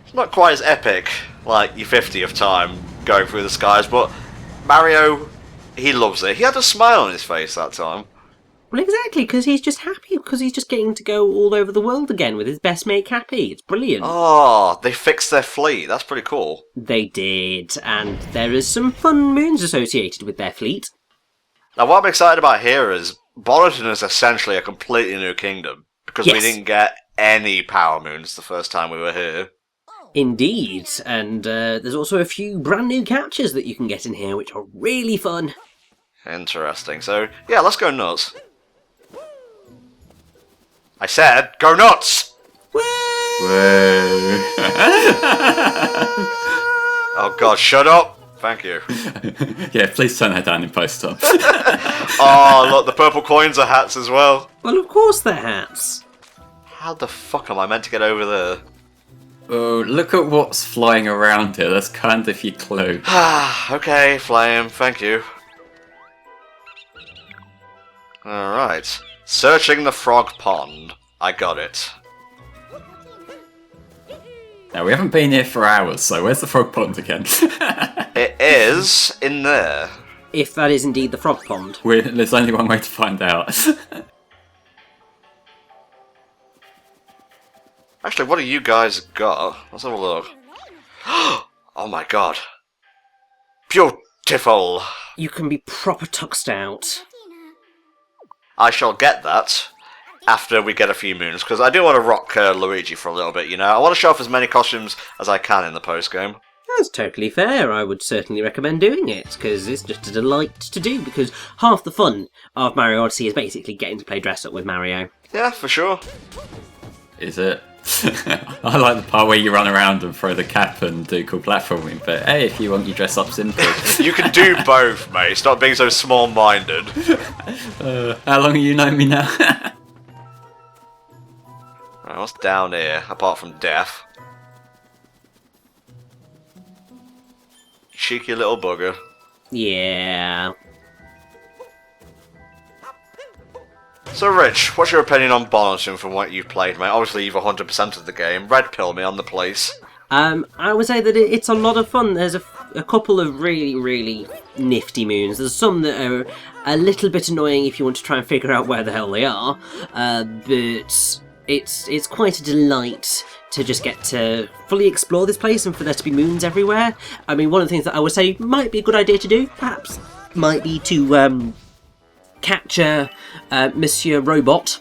It's not quite as epic like your 50th time going through the skies, but Mario, he loves it. He had a smile on his face that time. Well, exactly, because he's just happy, because he's just getting to go all over the world again with his best mate Cappy. It's brilliant. Oh, they fixed their fleet. That's pretty cool. They did, and there is some fun moons associated with their fleet. Now, what I'm excited about here is Bonneton is essentially a completely new kingdom, because we didn't get any power moons the first time we were here. Indeed, and there's also a few brand new captures that you can get in here, which are really fun. Interesting. So, yeah, let's go nuts. I said, go nuts! Woo! Oh god, shut up! Thank you. Yeah, please turn that down in post, Tom. Oh, look, the purple coins are hats as well. Well, of course they're hats. How the fuck am I meant to get over there? Oh, look at what's flying around here. That's kind of your clue. Okay, flame, thank you. Alright. Searching the frog pond. I got it. Now, we haven't been here for hours, so where's the frog pond again? It is in there. If that is indeed the frog pond. There's only one way to find out. Actually, what do you guys got? Let's have a look. Oh my god. Beautiful. You can be proper tuxed out. I shall get that after we get a few moons, because I do want to rock Luigi for a little bit, you know? I want to show off as many costumes as I can in the post-game. That's totally fair. I would certainly recommend doing it, because it's just a delight to do, because half the fun of Mario Odyssey is basically getting to play dress-up with Mario. Yeah, for sure. Is it? I like the part where you run around and throw the cap and do cool platforming, but hey, if you want your dress up simple. You can do both, mate. Stop being so small-minded. How long have you known me now? Right, what's down here, apart from death? Cheeky little bugger. Yeah. So, Rich, what's your opinion on Bonneton from what you've played, mate? Obviously, you've 100% of the game. Red pill me on the place. I would say that it's a lot of fun. There's a couple of really, really nifty moons. There's some that are a little bit annoying if you want to try and figure out where the hell they are. But it's quite a delight to just get to fully explore this place and for there to be moons everywhere. I mean, one of the things that I would say might be a good idea to do, perhaps, might be to capture Monsieur Robot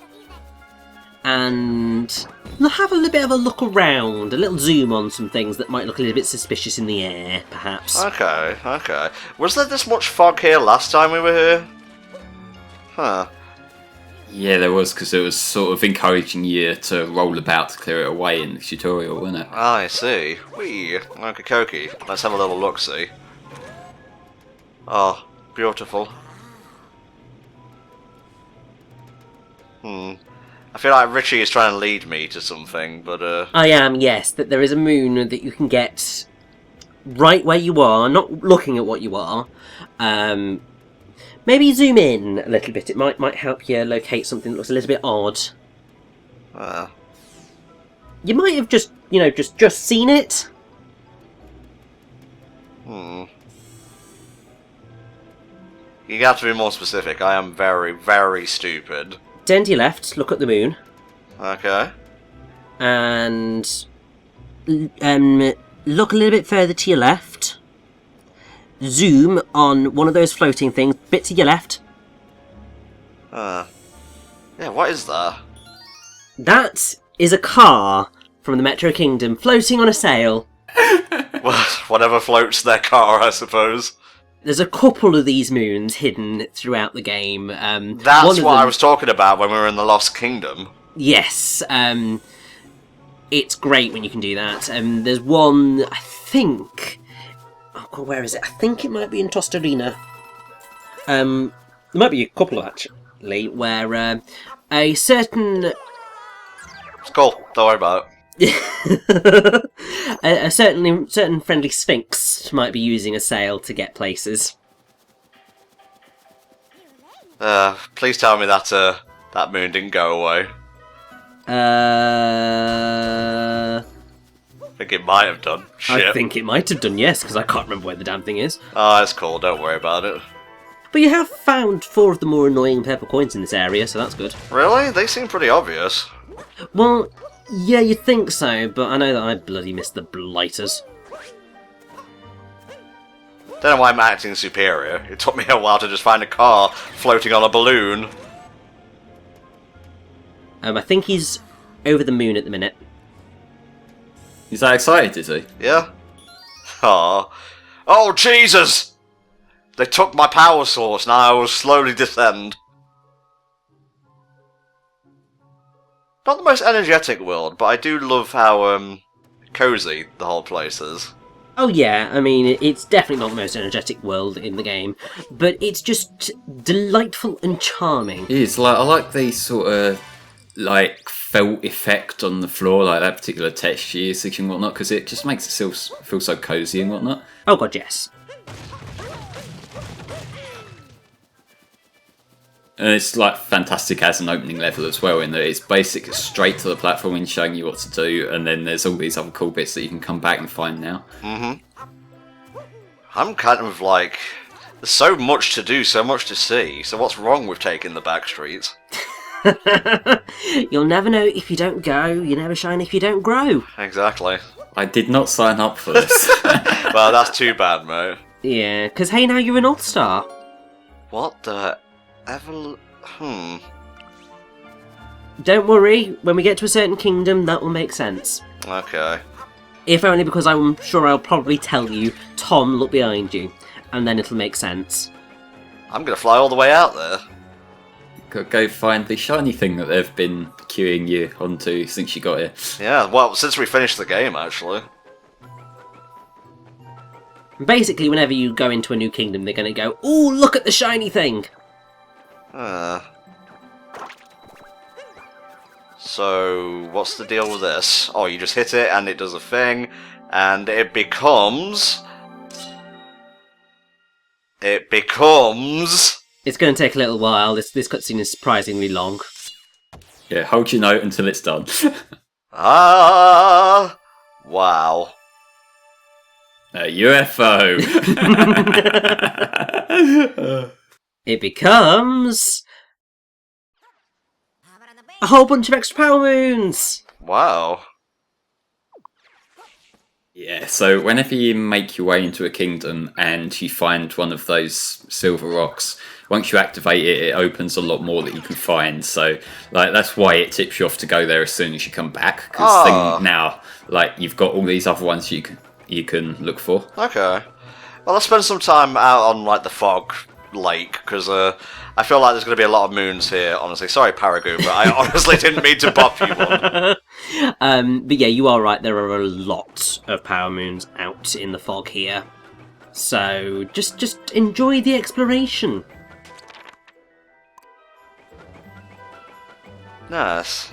and have a little bit of a look around, a little zoom on some things that might look a little bit suspicious in the air, perhaps. Okay. Was there this much fog here last time we were here? Huh. Yeah, there was, because it was sort of encouraging you to roll about to clear it away in the tutorial, wasn't it? I see. Wee. Okie-dokie. Let's have a little look-see. Oh, beautiful. I feel like Richie is trying to lead me to something, but I am, yes, that there is a moon that you can get right where you are, not looking at what you are. Maybe zoom in a little bit. It might help you locate something that looks a little bit odd. You might have just seen it. You have to be more specific. I am very, very stupid. Turn to your left, look at the moon, Okay. and look a little bit further to your left. Zoom on one of those floating things, bit to your left. Yeah, what is that? That is a car from the Metro Kingdom floating on a sail. Well, whatever floats their car, I suppose. There's a couple of these moons hidden throughout the game. That's what I was talking about when we were in the Lost Kingdom. Yes, it's great when you can do that. There's one, I think... Oh god, where is it? I think it might be in Tostarena. There might be a couple actually, where a certain... It's cool, don't worry about it. a certain friendly sphinx might be using a sail to get places. Please tell me that that moon didn't go away. think it might have done. Shit. I think it might have done, yes, because I can't remember where the damn thing is. Oh, it's cool. Don't worry about it. But you have found 4 of the more annoying purple coins in this area, so that's good. Really? They seem pretty obvious. Well, yeah, you'd think so, but I know that I bloody missed the blighters. Don't know why I'm acting superior. It took me a while to just find a car floating on a balloon. I think he's over the moon at the minute. He's that excited, is he? Yeah? Aww. Oh, Jesus! They took my power source, now I will slowly descend. Not the most energetic world, but I do love how, cozy the whole place is. Oh yeah, I mean, it's definitely not the most energetic world in the game, but it's just delightful and charming. It is. Like, I like the sort of, like, felt effect on the floor, like that particular texture usage and whatnot, because it just makes it feel so cozy and whatnot. Oh god, yes. And it's like fantastic as an opening level as well, in that it's basically straight to the platform and showing you what to do, and then there's all these other cool bits that you can come back and find now. I'm kind of like... There's so much to do, so much to see, so what's wrong with taking the back streets? You'll never know if you don't go, you never shine if you don't grow. Exactly. I did not sign up for this. Well, that's too bad, mate. Yeah, because hey, now you're an all-star. What the... Don't worry, when we get to a certain kingdom, that will make sense. Okay. If only because I'm sure I'll probably tell you, Tom, look behind you, and then it'll make sense. I'm gonna fly all the way out there. Gotta go find the shiny thing that they've been queuing you onto since you got here. Yeah, well, since we finished the game, actually. Basically, whenever you go into a new kingdom, they're going to go, ooh, look at the shiny thing! So, what's the deal with this? Oh, you just hit it and it does a thing, and it becomes... It's going to take a little while. This cutscene is surprisingly long. Yeah, hold your note until it's done. Ah! Wow. A UFO! It becomes... a whole bunch of extra power moons! Wow. Yeah, so whenever you make your way into a kingdom and you find one of those silver rocks, once you activate it, it opens a lot more that you can find. So, like, that's why it tips you off to go there as soon as you come back. Because now, like, you've got all these other ones you can look for. Okay. Well, I'll spend some time out on, like, the fog lake, because I feel like there's going to be a lot of moons here, honestly. Sorry, Paragoon, but I honestly didn't mean to bop you one. But yeah, you are right, there are a lot of power moons out in the fog here. So, just enjoy the exploration. Nice.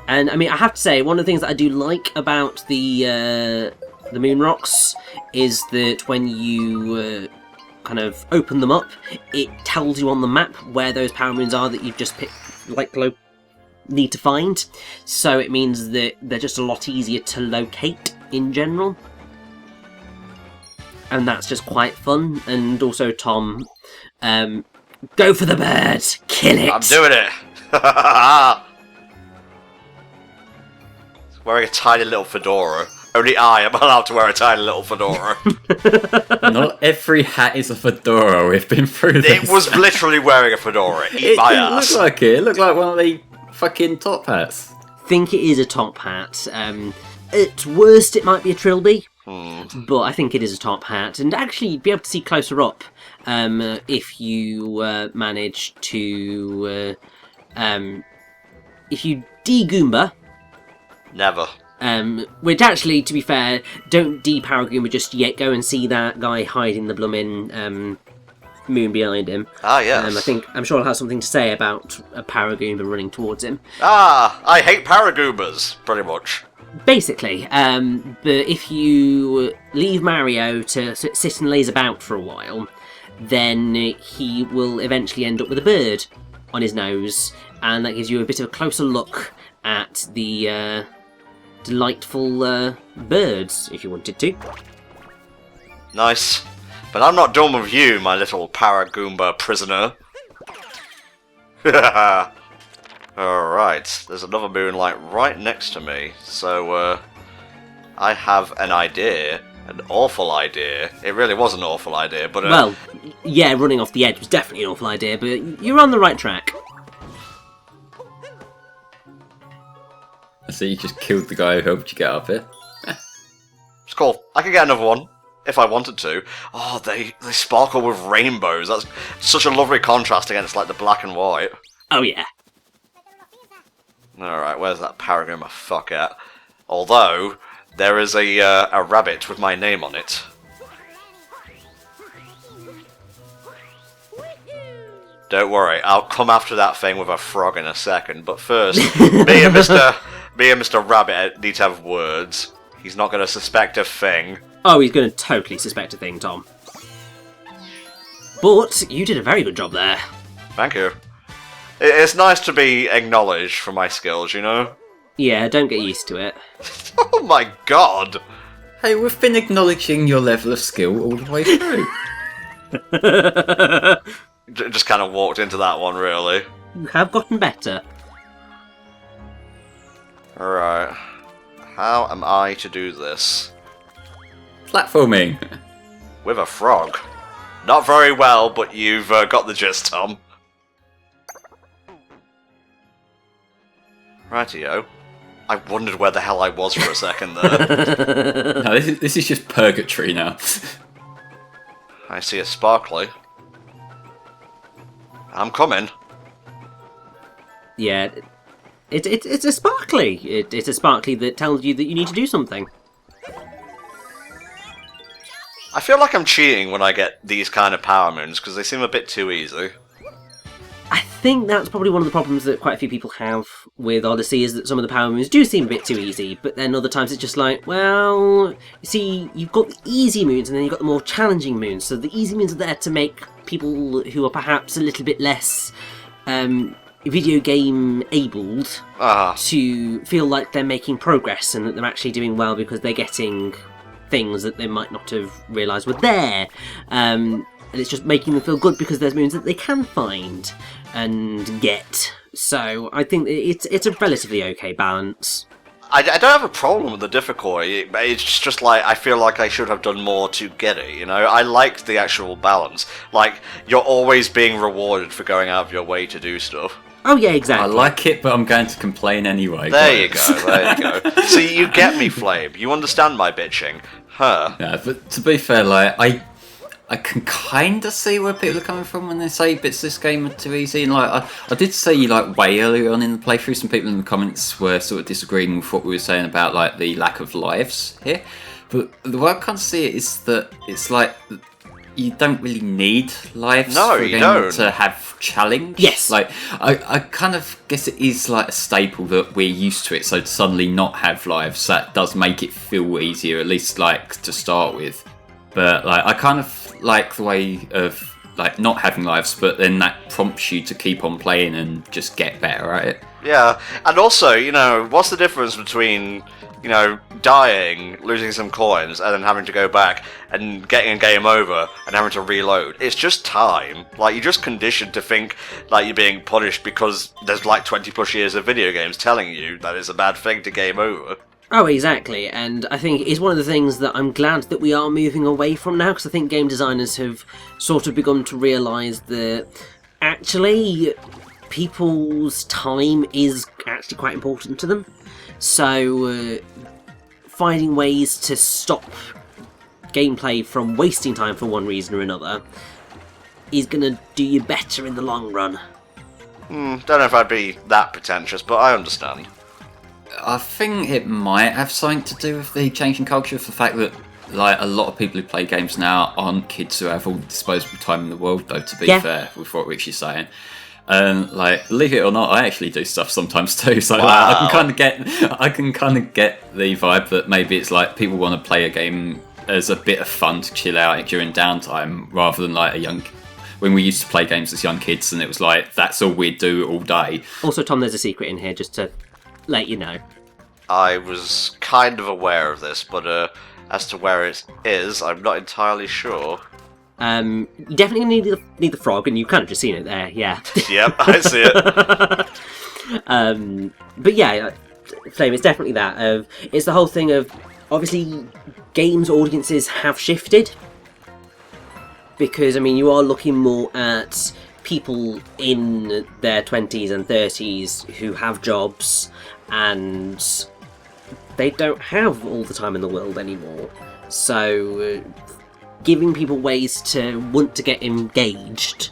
And, I mean, I have to say, one of the things that I do like about the moon rocks is that when you... kind of open them up, it tells you on the map where those power moons are that you've just need to find. So it means that they're just a lot easier to locate in general. And that's just quite fun. And also, Tom, go for the bird! Kill it! I'm doing it! Wearing a tiny little fedora. Only I am allowed to wear a tiny little fedora. Not every hat is a fedora. We've been through this. It was literally wearing a fedora. Eat my ass. It looked like it. It looked like one of the fucking top hats. Think it is a top hat. At worst, it might be a trilby. But I think it is a top hat. And actually, you'd be able to see closer up if you manage to... if you de-Goomba... Never. Which actually, to be fair, don't de-Paragoomba just yet. Go and see that guy hiding the bloomin' moon behind him. Ah, yes. I'm sure I'll have something to say about a Paragoomba running towards him. Ah, I hate Paragoombas, pretty much. Basically, but if you leave Mario to sit and laze about for a while, then he will eventually end up with a bird on his nose, and that gives you a bit of a closer look at the delightful birds, if you wanted to. Nice. But I'm not done with you, my little Paragoomba prisoner. Alright, there's another moonlight right next to me, so I have an idea. An awful idea. It really was an awful idea, but... Well, yeah, running off the edge was definitely an awful idea, but you're on the right track. So you just killed the guy who helped you get up here? It's cool. I could get another one, if I wanted to. Oh, they sparkle with rainbows. That's such a lovely contrast against, like, the black and white. Oh, yeah. Alright, where's that Paragon of fuck at? Although, there is a rabbit with my name on it. Don't worry, I'll come after that thing with a frog in a second, but first, me and Mr. Rabbit need to have words. He's not going to suspect a thing. Oh, he's going to totally suspect a thing, Tom. But you did a very good job there. Thank you. It's nice to be acknowledged for my skills, you know? Yeah, don't get used to it. Oh my god! Hey, we've been acknowledging your level of skill all the way through. Just kind of walked into that one, really. You have gotten better. Alright. How am I to do this? Platforming. With a frog. Not very well, but you've got the gist, Tom. Rightio. I wondered where the hell I was for a second there. No, this is just purgatory now. I see a sparkly. I'm coming. Yeah, it's a sparkly. It's a sparkly that tells you that you need to do something. I feel like I'm cheating when I get these kind of power moons, because they seem a bit too easy. I think that's probably one of the problems that quite a few people have with Odyssey, is that some of the power moves do seem a bit too easy, but then other times it's just like, well, you see, you've got the easy moons and then you've got the more challenging moons, so the easy moons are there to make people who are perhaps a little bit less video game abled to feel like they're making progress and that they're actually doing well because they're getting things that they might not have realised were there. And it's just making them feel good because there's moons that they can find and get. So I think it's a relatively okay balance. I don't have a problem with the difficulty, it's just like, I feel like I should have done more to get it, you know? I like the actual balance. Like, you're always being rewarded for going out of your way to do stuff. Oh yeah, exactly. I like it, but I'm going to complain anyway. There you go. See, you get me, Flame. You understand my bitching. Huh. Yeah, but to be fair, like, I can kind of see where people are coming from when they say bits of this game are too easy. And like, I did see like way earlier on in the playthrough, some people in the comments were sort of disagreeing with what we were saying about like the lack of lives here. But the way I kind of see it is that it's like you don't really need lives for a game to have challenge. Yes. Like, I kind of guess it is like a staple that we're used to it, so to suddenly not have lives, that does make it feel easier, at least like to start with. But like, I kind of like the way of like not having lives, but then that prompts you to keep on playing and just get better at it. Yeah, and also, you know, what's the difference between, you know, dying, losing some coins, and then having to go back and getting a game over and having to reload? It's just time. Like, you're just conditioned to think like you're being punished because there's like 20 plus years of video games telling you that it's a bad thing to game over. Oh, exactly, and I think it's one of the things that I'm glad that we are moving away from now, because I think game designers have sort of begun to realise that actually people's time is actually quite important to them. So finding ways to stop gameplay from wasting time for one reason or another is going to do you better in the long run. Don't know if I'd be that pretentious, but I understand. I think it might have something to do with the changing culture, for the fact that like a lot of people who play games now aren't kids who have all the disposable time in the world, though, to be fair with what Richie's saying. Like, believe it or not, I actually do stuff sometimes too, so wow. Like, I can kind of get the vibe that maybe it's like people want to play a game as a bit of fun to chill out during downtime, rather than like when we used to play games as young kids and it was like that's all we'd do all day. Also, Tom, there's a secret in here just to let you know. I was kind of aware of this, but as to where it is, I'm not entirely sure. You definitely need the frog, and you've kind of just seen it there, yeah. Yep, I see it. But yeah, Flame, it's definitely that. It's the whole thing of, obviously, games audiences have shifted. Because, I mean, you are looking more at people in their 20s and 30s who have jobs, and they don't have all the time in the world anymore. So, giving people ways to want to get engaged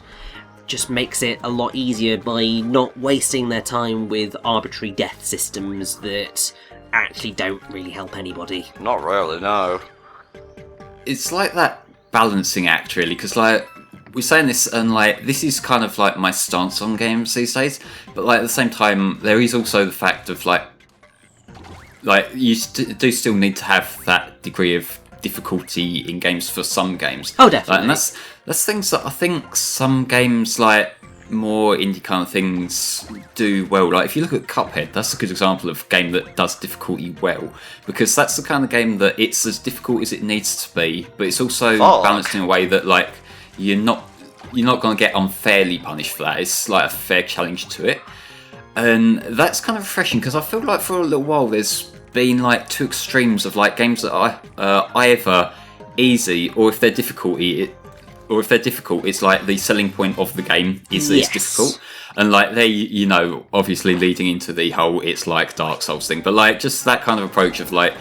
just makes it a lot easier by not wasting their time with arbitrary death systems that actually don't really help anybody. Not really, no. It's like that balancing act, really, because like we're saying this, and like this is kind of like my stance on games these days. But like at the same time, there is also the fact of like you do still need to have that degree of difficulty in games for some games. Oh, definitely. And that's things that I think some games, like more indie kind of things, do well. Like if you look at Cuphead, that's a good example of a game that does difficulty well, because that's the kind of game that it's as difficult as it needs to be, but it's also balanced in a way that like you're not going to get unfairly punished for that. It's like a fair challenge to it, and that's kind of refreshing, because I feel like for a little while there's been like two extremes of like games that are either easy, or if they're difficult, it's like the selling point of the game is that it's difficult. And like they, you know, obviously leading into the whole it's like Dark Souls thing, but like just that kind of approach of like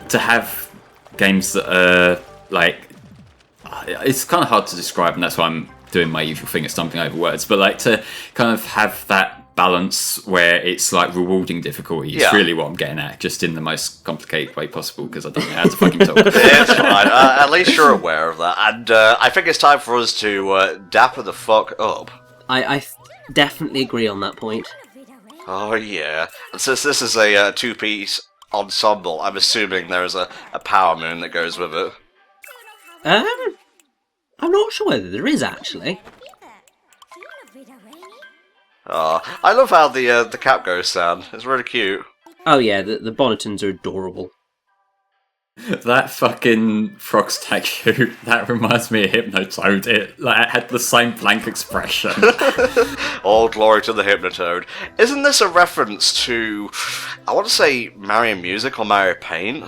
to have games that are like, it's kind of hard to describe, and that's why I'm doing my usual thing of stumbling over words, but like to kind of have that balance where it's like rewarding difficulty is really what I'm getting at, just in the most complicated way possible, because I don't know how to fucking talk. It's fine. At least you're aware of that, and I think it's time for us to dapper the fuck up. I definitely agree on that point. Oh yeah. And since this is a two-piece ensemble, I'm assuming there is a power moon that goes with it. I'm not sure whether there is, actually. I love how the cap goes sound. It's really cute. Oh yeah, the Bonnetons are adorable. That fucking frog statue, that reminds me of Hypnotoad. It had the same blank expression. All glory to the Hypnotoad. Isn't this a reference to, I want to say Mario Music or Mario Paint?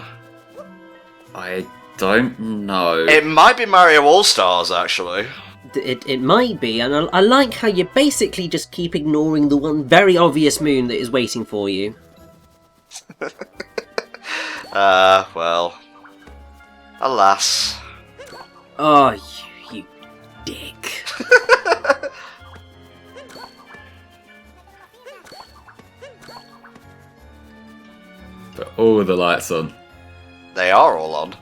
I don't know. It might be Mario All-Stars, actually. It might be, and I like how you basically just keep ignoring the one very obvious moon that is waiting for you. Well, alas. Oh, you dick. But all the lights on. They are all on.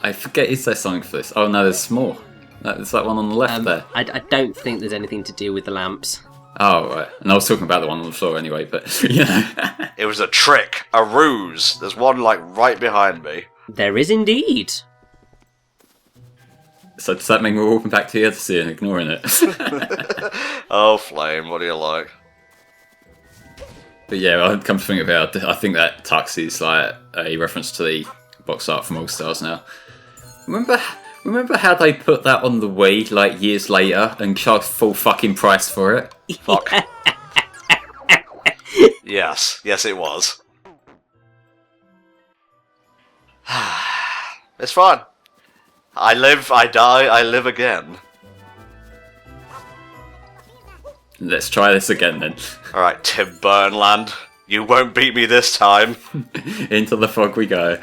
I forget, is there something for this? Oh no, there's more. There's that one on the left there. I don't think there's anything to do with the lamps. Oh, right. And I was talking about the one on the floor anyway, but, you know. It was a trick, a ruse. There's one, like, right behind me. There is indeed. So does that mean we're walking back to the Odyssey and ignoring it? Oh, Flame, what do you like? But yeah, I'd come to think about it, I think that tux is like a reference to the box art from All Stars now. Remember how they put that on the Wii, like, years later and charged full fucking price for it? Fuck. Yes, it was. It's fine. I live, I die, I live again. Let's try this again then. Alright, Tim Burnland. You won't beat me this time. Into the fog we go.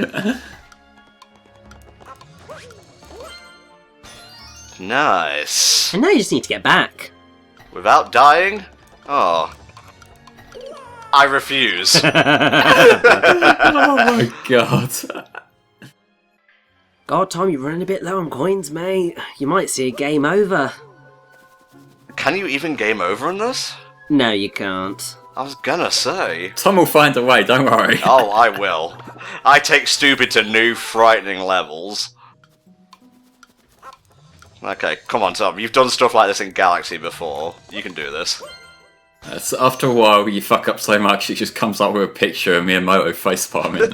Nice. And now you just need to get back. Without dying? Oh. I refuse. Oh my god. God, Tom, you're running a bit low on coins, mate. You might see a game over. Can you even game over in this? No, you can't. I was gonna say. Tom will find a way, don't worry. Oh, I will. I take stupid to new, frightening levels. Okay, come on, Tom. You've done stuff like this in Galaxy before. You can do this. So after a while, you fuck up so much, it just comes up with a picture of Miyamoto facepalming.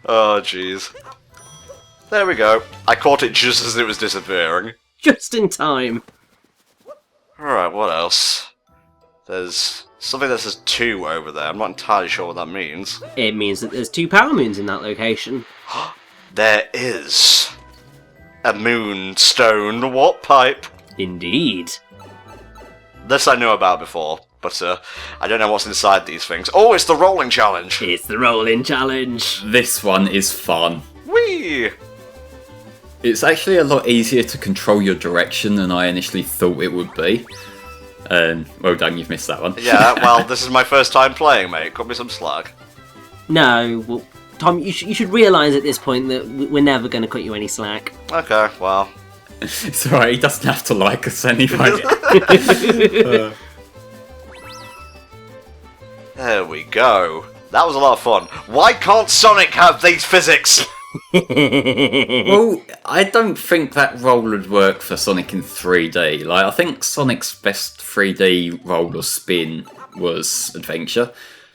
Oh, jeez. There we go. I caught it just as it was disappearing. Just in time. Alright, what else? There's something that says 2 over there. I'm not entirely sure what that means. It means that there's 2 power moons in that location. There is a moonstone warp pipe. Indeed. This I knew about before, but I don't know what's inside these things. Oh, it's the rolling challenge! It's the roll-in challenge. This one is fun. Whee! It's actually a lot easier to control your direction than I initially thought it would be. Well done, you've missed that one. Yeah, well, this is my first time playing, mate. Cut me some slack. No, well, Tom, you should realise at this point that we're never going to cut you any slack. Okay, well. It's alright, he doesn't have to like us anyway. There we go. That was a lot of fun. Why can't Sonic have these physics? Well, I don't think that roll would work for Sonic in 3D. Like, I think Sonic's best 3D roll or spin was Adventure.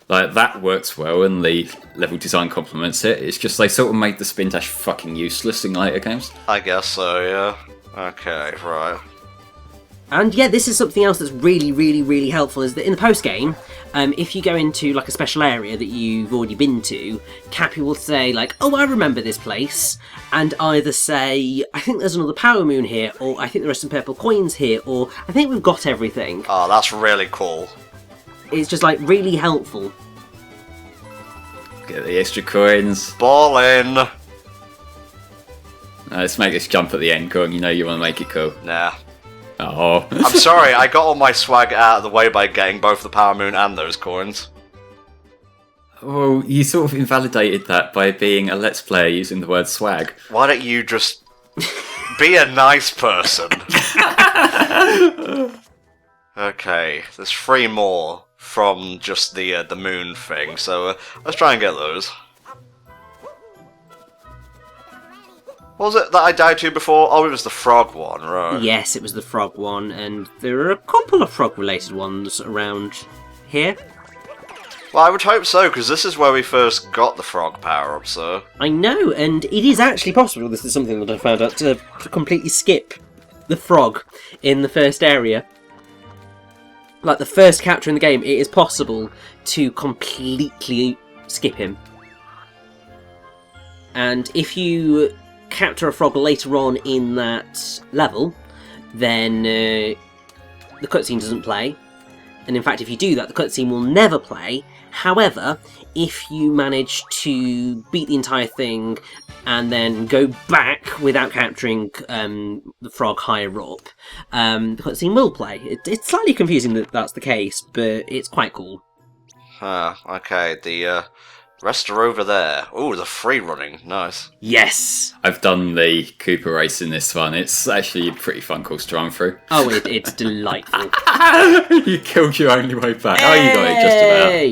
Like, that works well, and the level design complements it. It's just they sort of made the spin dash fucking useless in later games. I guess so, yeah. Okay, right. And yeah, this is something else that's really, really, really helpful, is that in the post-game, if you go into like a special area that you've already been to, Cappy will say like, oh, I remember this place, and either say, I think there's another power moon here, or I think there are some purple coins here, or I think we've got everything. Oh, that's really cool. It's just like really helpful. Get the extra coins. Ballin'! Let's make this jump at the end, Gordon. You know you want to make it cool. Nah. Oh. I'm sorry, I got all my swag out of the way by getting both the Power Moon and those coins. Well, you sort of invalidated that by being a Let's Player using the word swag. Why don't you just be a nice person? Okay, there's 3 more from just the moon thing, so let's try and get those. What was it that I died to before? Oh, it was the frog one, right? Yes, it was the frog one, and there are a couple of frog-related ones around here. Well, I would hope so, because this is where we first got the frog power-up, so... I know, and it is actually possible, this is something that I found out, to completely skip the frog in the first area. Like, the first capture in the game, it is possible to completely skip him. And if you capture a frog later on in that level, then the cutscene doesn't play. And in fact, if you do that, the cutscene will never play. However, if you manage to beat the entire thing and then go back without capturing the frog higher up, the cutscene will play. It's slightly confusing that that's the case, but it's quite cool. Okay, the rest are over there. Ooh, the free running, nice. Yes! I've done the Cooper race in this one. It's actually a pretty fun course to run through. Oh, it's delightful. You killed your only way back. Oh, you got it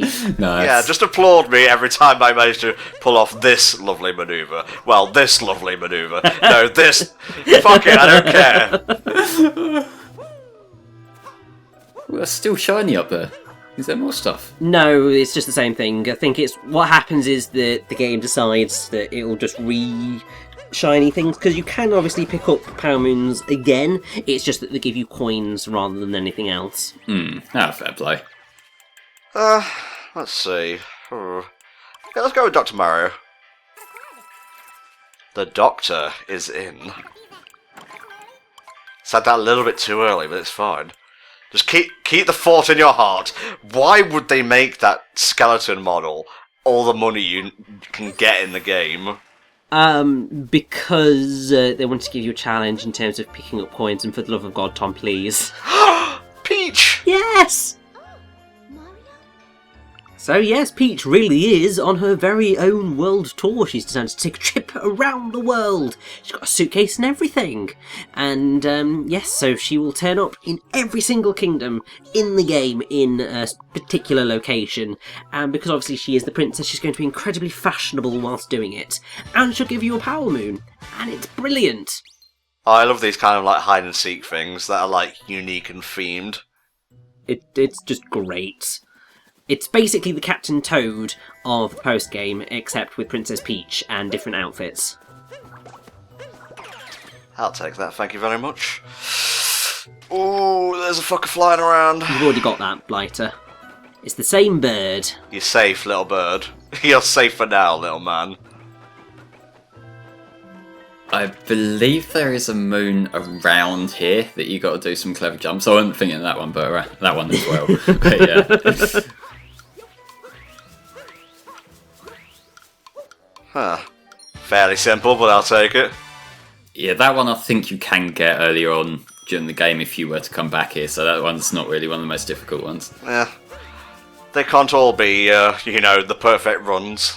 just about. Nice. Yeah, just applaud me every time I manage to pull off this lovely manoeuvre. Well, this lovely manoeuvre. No, this. Fuck it, I don't care. Well, it's still shiny up there. Is there more stuff? No, it's just the same thing. I think it's what happens is that the game decides that it'll just re-shiny things, because you can obviously pick up power moons again. It's just that they give you coins rather than anything else. Fair play. Let's see. Yeah, let's go with Dr. Mario. The Doctor is in. Said that a little bit too early, but it's fine. Just keep the thought in your heart. Why would they make that skeleton model all the money you can get in the game? Because they want to give you a challenge in terms of picking up coins, and for the love of God, Tom, please. Peach! Yes! So yes, Peach really is on her very own world tour. She's decided to take a trip around the world. She's got a suitcase and everything. And yes, so she will turn up in every single kingdom in the game in a particular location. And because obviously she is the princess, she's going to be incredibly fashionable whilst doing it. And she'll give you a power moon. And it's brilliant. Oh, I love these kind of like hide and seek things that are like unique and themed. It's just great. It's basically the Captain Toad of the post-game, except with Princess Peach and different outfits. I'll take that, thank you very much. Oh, there's a fucker flying around. You've already got that, Blighter. It's the same bird. You're safe, little bird. You're safe for now, little man. I believe there is a moon around here that you got to do some clever jumps. I wasn't thinking of that one, but that one as well. But yeah. Huh. Fairly simple, but I'll take it. Yeah, that one I think you can get earlier on during the game if you were to come back here, so that one's not really one of the most difficult ones. Yeah. They can't all be, the perfect runs.